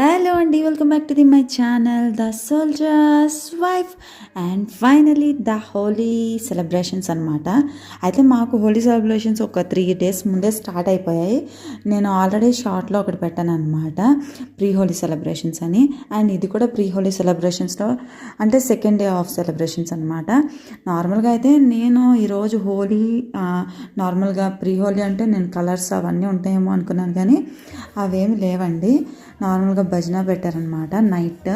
Hello అండి, welcome back to my channel the soldier's wife. And finally the Holi celebrations అనమాట. అయితే మాకు Holi celebrations ఒక 3 days ముందే స్టార్ట్ అయిపోయాయి. నేను ఆల్రెడీ షార్ట్లో ఒకటి పెట్టాను అనమాట, ప్రీ హోలీ సెలబ్రేషన్స్ అని. అండ్ ఇది కూడా ప్రీ హోలీ సెలబ్రేషన్స్లో అంటే సెకండ్ డే ఆఫ్ సెలబ్రేషన్స్ అనమాట. నార్మల్గా అయితే నేను ఈరోజు హోలీ నార్మల్గా ప్రీ హోలీ అంటే నేను కలర్స్ అవన్నీ ఉంటాయేమో అనుకున్నాను, కానీ అవేమి లేవండి. నార్మల్గా భజన పెట్టారనమాట. నైట్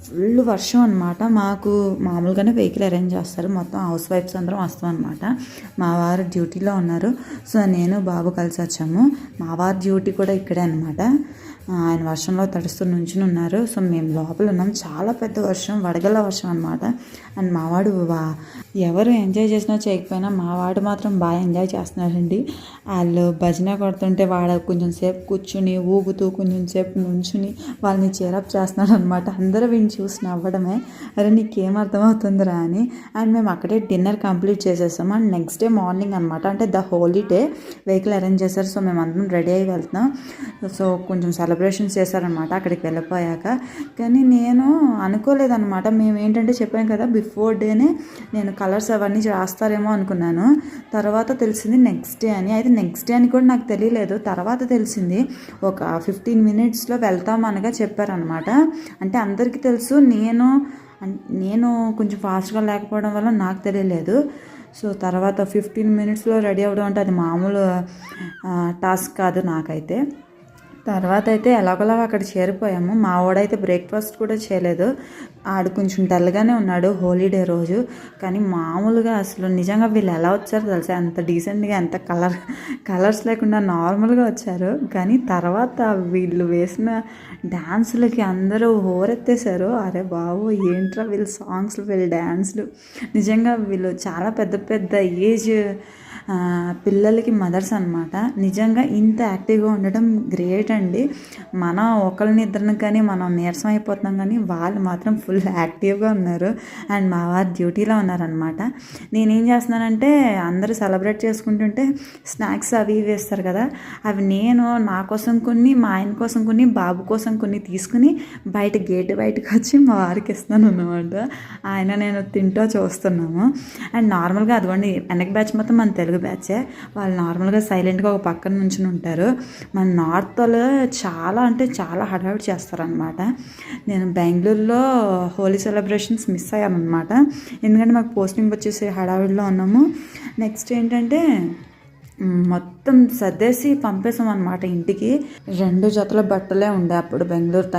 ఫుల్ వర్షం అనమాట. మాకు మామూలుగానే వెహికల్ అరేంజ్ చేస్తారు, మొత్తం హౌస్ వైఫ్స్ అందరం వస్తాం అనమాట. మా వారు డ్యూటీలో ఉన్నారు, సో నేను బాబు కలిసి వచ్చాము. మా వారి డ్యూటీ కూడా ఇక్కడే అనమాట. ఆయన వర్షంలో తడుస్తూ నుంచుని ఉన్నారు. సో మేము లోపల ఉన్నాం. చాలా పెద్ద వర్షం, వడగళ్ళ వర్షం అనమాట. అండ్ మావాడు ఎవరు ఎంజాయ్ చేసినా చేయకపోయినా మావాడు మాత్రం బాగా ఎంజాయ్ చేస్తున్నారండి. వాళ్ళు భజన కొడుతుంటే వాడు కొంచెం సేపు కూర్చుని ఊగుతూ కొంచెం సేపు నుంచుని వాళ్ళని చేరప్ చేస్తున్నాడు అనమాట. అందరూ వీడిని చూసి నవ్వడమే, అరే నీకేం అర్థమవుతుందిరా అని. అండ్ మేము అక్కడే డిన్నర్ కంప్లీట్ చేసేసాం. అండ్ నెక్స్ట్ డే మార్నింగ్ అనమాట, అంటే the Holi day vehicle arrange చేశారు. సో మేము అందరం రెడీ అయ్యి వెళ్తున్నాం. సో కొంచెం సెలబ్రేషన్స్ చేశారనమాట అక్కడికి వెళ్ళిపోయాక. కానీ నేను అనుకోలేదన్నమాట. మేము ఏంటంటే చెప్పాం కదా, బిఫోర్ డేనే నేను కలర్స్ అవన్నీ రాస్తారేమో అనుకున్నాను. తర్వాత తెలిసింది నెక్స్ట్ డే అని. అయితే నెక్స్ట్ డే అని కూడా నాకు తెలియలేదు, తర్వాత తెలిసింది. ఒక 15 minutesలో వెళ్తాం అనగా చెప్పారనమాట. అంటే అందరికీ తెలుసు, నేను కొంచెం ఫాస్ట్గా లేకపోవడం వల్ల నాకు తెలియలేదు. సో తర్వాత 15 minutesలో రెడీ అవ్వడం అంటే అది మామూలు టాస్క్ కాదు నాకైతే. తర్వాత అయితే ఎలాగోలాగా అక్కడ చేరిపోయాము. మా వాడైతే బ్రేక్ఫాస్ట్ కూడా చేయలేదు, ఆడు కొంచెం డల్గానే ఉన్నాడు హోలీడే రోజు. కానీ మామూలుగా అసలు నిజంగా వీళ్ళు ఎలా వచ్చారో తెలుసా, అంత డీసెంట్గా, ఎంత కలర్స్ లేకుండా నార్మల్గా వచ్చారు. కానీ తర్వాత వీళ్ళు వేసిన డ్యాన్సులకి అందరూ హోరెత్తేసారు. అరే బాబు ఏంట్రా వీళ్ళ సాంగ్స్లు, వీళ్ళ డ్యాన్స్లు. నిజంగా వీళ్ళు చాలా పెద్ద పెద్ద ఏజ్ పిల్లలకి మదర్స్ అనమాట. నిజంగా ఇంత యాక్టివ్గా ఉండడం గ్రేట్ అండి. మనం ఒకరిని ఇద్దరిని కానీ మనం నీరసం అయిపోతున్నాం, కానీ వాళ్ళు మాత్రం ఫుల్ యాక్టివ్గా ఉన్నారు. అండ్ మా వారు డ్యూటీలో ఉన్నారనమాట. నేనేం చేస్తున్నానంటే, అందరూ సెలబ్రేట్ చేసుకుంటుంటే స్నాక్స్ అవి వేస్తారు కదా, అవి నేను నా కోసం కొన్ని, మా ఆయన కోసం కొన్ని, బాబు కోసం కొన్ని తీసుకుని గేటు బయటకు వచ్చి మా వారికి ఇస్తున్నాను అనమాట. ఆయన నేను తింటూ చూస్తున్నాము. అండ్ నార్మల్గా అదిగోండి వెనక బ్యాచ్ మొత్తం మన తెలుగు బ్యాచే. వాళ్ళు నార్మల్గా సైలెంట్గా ఒక పక్కన నుంచుని ఉంటారు. మన నార్త్లో చాలా అంటే చాలా హడావిడి చేస్తారనమాట. నేను బెంగళూరులో హోలీ సెలబ్రేషన్స్ మిస్ అయ్యాను అనమాట, ఎందుకంటే మాకు పోస్టింగ్ వచ్చేసి హడావిడిలో ఉన్నాము. నెక్స్ట్ ఏంటంటే మొత్తం సర్దేసి పంపేసాం అనమాట ఇంటికి. 2 జతల బట్టలే ఉండే అప్పుడు బెంగళూరు